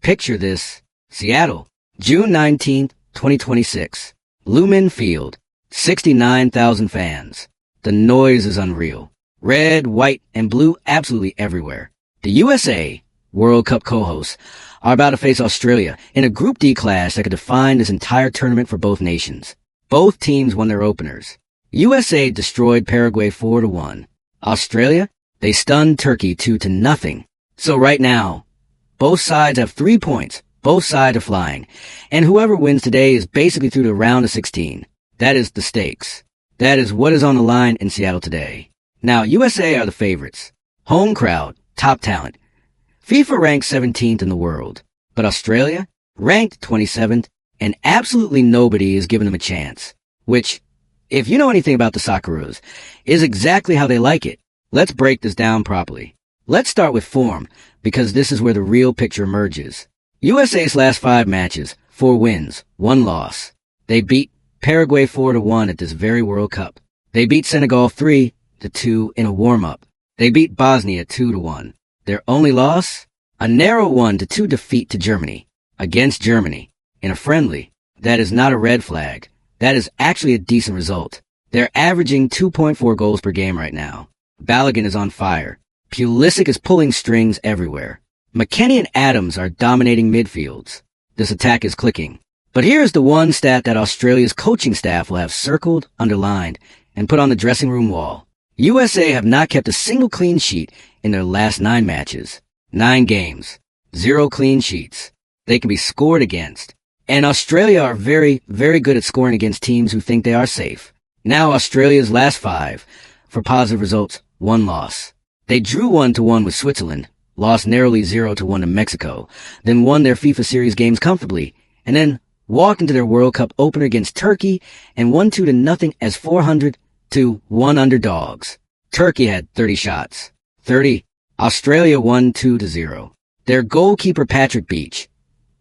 Picture this. Seattle, June 19th, 2026. Lumen Field, 69,000 fans. The noise is unreal. Red, white, and blue absolutely everywhere. The USA, World Cup co-hosts, are about to face Australia in a Group D clash that could define this entire tournament for both nations. Both teams won their openers. USA destroyed Paraguay 4-1. Australia, they stunned Turkey 2-0. So right now, both sides have 3 points. Both sides are flying. And whoever wins today is basically through to round of 16. That is the stakes. That is what is on the line in Seattle today. Now, USA are the favorites. Home crowd, top talent. FIFA ranks 17th in the world. But Australia, ranked 27th, and absolutely nobody is giving them a chance. Which, if you know anything about the Socceroos, is exactly how they like it. Let's break this down properly. Let's start with form, because this is where the real picture emerges. USA's last 5 matches, 4 wins, 1 loss. They beat Paraguay 4-1 at this very World Cup. They beat Senegal 3-2 in a warm-up. They beat Bosnia 2-1. Their only loss? A narrow 1-2 defeat to Germany. Against Germany. In a friendly. That is not a red flag. That is actually a decent result. They're averaging 2.4 goals per game right now. Balogun is on fire. Pulisic is pulling strings everywhere. McKennie and Adams are dominating midfields. This attack is clicking. But here's the one stat that Australia's coaching staff will have circled, underlined, and put on the dressing room wall. USA have not kept a single clean sheet in their last 9 matches. 9 games. 0 clean sheets. They can be scored against. And Australia are very, very good at scoring against teams who think they are safe. Now Australia's last 5. For positive results, 1 loss. They drew 1-1 with Switzerland, lost narrowly 0-1 to Mexico, then won their FIFA series games comfortably, and then walked into their World Cup opener against Turkey and won 2-0 as 400-1 underdogs. Turkey had 30 shots. 30. Australia won 2-0. Their goalkeeper Patrick Beach,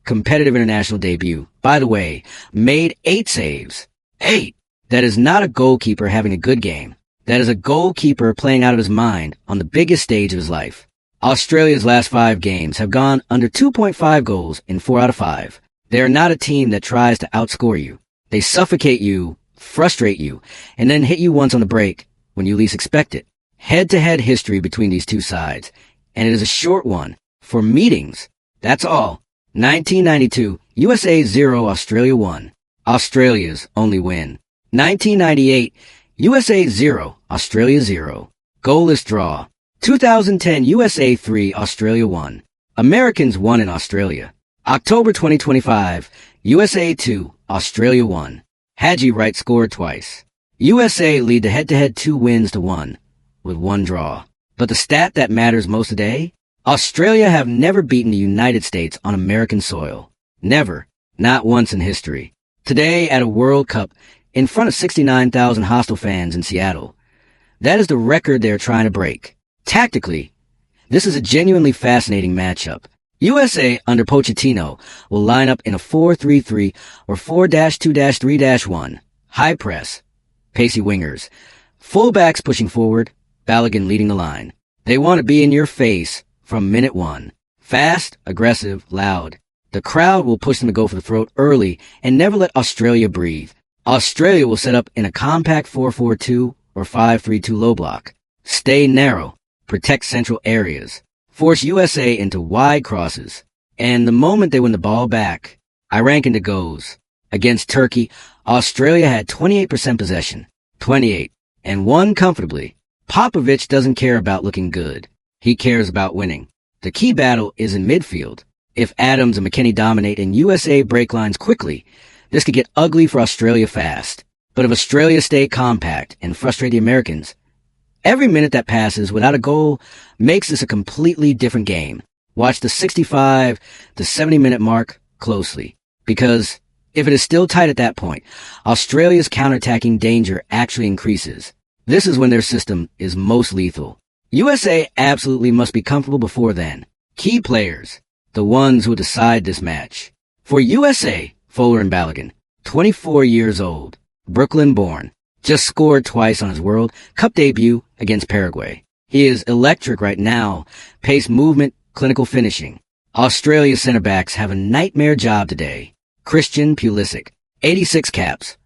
competitive international debut, by the way, made 8 saves. 8! That is not a goalkeeper having a good game. That is a goalkeeper playing out of his mind on the biggest stage of his life. Australia's last 5 games have gone under 2.5 goals in 4 out of 5. They are not a team that tries to outscore you. They suffocate you, frustrate you, and then hit you once on the break when you least expect it. Head-to-head history between these two sides, and it is a short one. For meetings, that's all. 1992, USA 0, Australia 1. Australia's only win. 1998, USA 0, Australia 0. Goalless draw. 2010, USA 3, Australia 1. Americans won in Australia. October 2025, USA 2, Australia 1. Haji Wright scored twice. USA lead the head-to-head 2-1, with 1 draw. But the stat that matters most today? Australia have never beaten the United States on American soil. Never. Not once in history. Today, at a World Cup, in front of 69,000 hostile fans in Seattle. That is the record they are trying to break. Tactically, this is a genuinely fascinating matchup. USA under Pochettino will line up in a 4-3-3 or 4-2-3-1. High press. Pacey wingers. Fullbacks pushing forward. Balogun leading the line. They want to be in your face from minute 1. Fast, aggressive, loud. The crowd will push them to go for the throat early and never let Australia breathe. Australia will set up in a compact 4-4-2 or 5-3-2 low block. Stay narrow. Protect central areas. Force USA into wide crosses. And the moment they win the ball back, Irankunda goes. Against Turkey, Australia had 28% possession. 28. And won comfortably. Popovic doesn't care about looking good. He cares about winning. The key battle is in midfield. If Adams and McKennie dominate and USA break lines quickly, this could get ugly for Australia fast. But if Australia stay compact and frustrate the Americans, every minute that passes without a goal makes this a completely different game. Watch the 65 to 70-minute mark closely, because if it is still tight at that point, Australia's counterattacking danger actually increases. This is when their system is most lethal. USA absolutely must be comfortable before then. Key players, the ones who decide this match. For USA, Folarin Balogun, 24 years old, Brooklyn-born, just scored twice on his World Cup debut against Paraguay. He is electric right now, pace movement, clinical finishing. Australia's center backs have a nightmare job today. Christian Pulisic, 86 caps,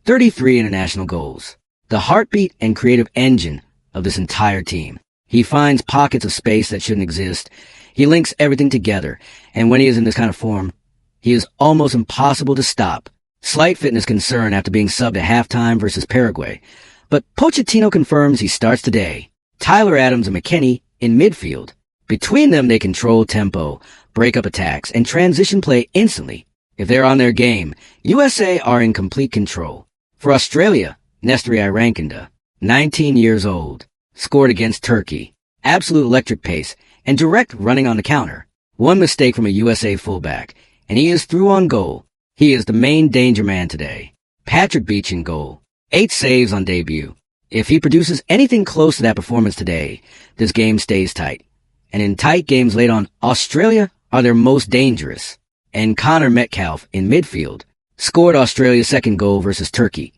33 international goals. The heartbeat and creative engine of this entire team. He finds pockets of space that shouldn't exist. He links everything together, and when he is in this kind of form, he is almost impossible to stop. Slight fitness concern after being subbed at halftime versus Paraguay, but Pochettino confirms he starts today. Tyler Adams and McKennie in midfield. Between them, they control tempo, break up attacks, and transition play instantly. If they're on their game, USA are in complete control. For Australia, Nestory Irankunda, 19 years old, scored against Turkey. Absolute electric pace and direct running on the counter. One mistake from a USA fullback, and he is through on goal. He is the main danger man today. Patrick Beach in goal. 8 saves on debut. If he produces anything close to that performance today, this game stays tight. And in tight games late on, Australia are their most dangerous. And Connor Metcalf in midfield scored Australia's second goal versus Turkey.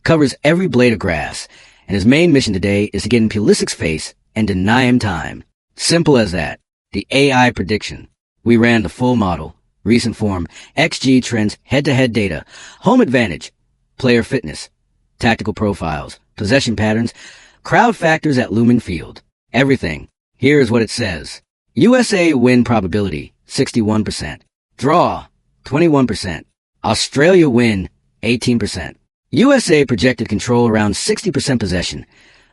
Covers every blade of grass, and his main mission today is to get in Pulisic's face and deny him time. Simple as that. The AI prediction. We ran the full model, recent form, XG trends, head-to-head data, home advantage, player fitness, tactical profiles, possession patterns, crowd factors at Lumen Field. Everything. Here is what it says. USA win probability, 61%. Draw, 21%. Australia win, 18%. USA projected control around 60% possession,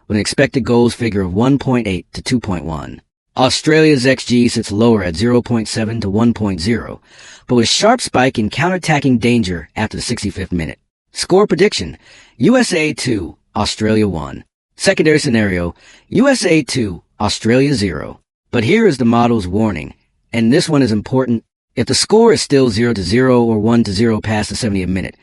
with an expected goals figure of 1.8 to 2.1. Australia's XG sits lower at 0.7 to 1.0, but with sharp spike in counterattacking danger after the 65th minute. Score prediction, USA 2, Australia 1. Secondary scenario, USA 2, Australia 0. But here is the model's warning, and this one is important. If the score is still 0-0 or 1-0 past the 70th minute,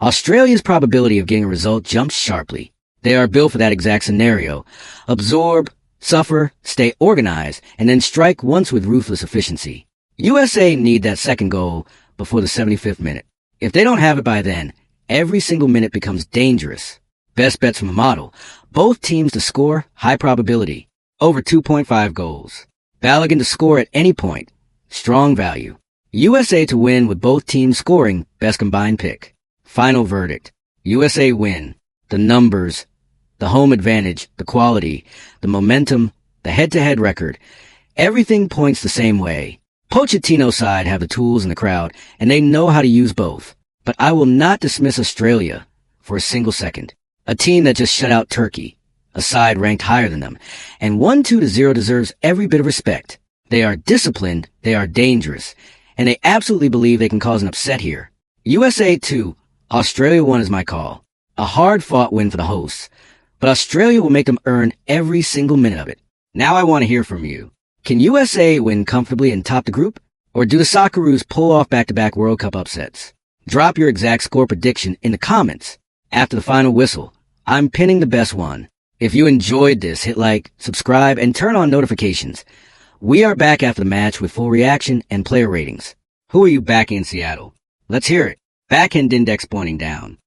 Australia's probability of getting a result jumps sharply. They are built for that exact scenario. Absorb, suffer, stay organized, and then strike once with ruthless efficiency. USA need that second goal before the 75th minute. If they don't have it by then, every single minute becomes dangerous. Best bets from a model. Both teams to score, high probability. Over 2.5 goals. Balogun to score at any point. Strong value. USA to win with both teams scoring, best combined pick. Final verdict. USA win. The numbers, the home advantage, the quality, the momentum, the head-to-head record. Everything points the same way. Pochettino's side have the tools in the crowd, and they know how to use both. But I will not dismiss Australia for a single second. A team that just shut out Turkey, a side ranked higher than them, and 1-2-0 deserves every bit of respect. They are disciplined, they are dangerous, and they absolutely believe they can cause an upset here. USA 2, Australia 1 is my call. A hard-fought win for the hosts, but Australia will make them earn every single minute of it. Now I want to hear from you. Can USA win comfortably and top the group? Or do the Socceroos pull off back-to-back World Cup upsets? Drop your exact score prediction in the comments. After the final whistle, I'm pinning the best one. If you enjoyed this, hit like, subscribe, and turn on notifications. We are back after the match with full reaction and player ratings. Who are you backing in Seattle? Let's hear it. Backhand index pointing down.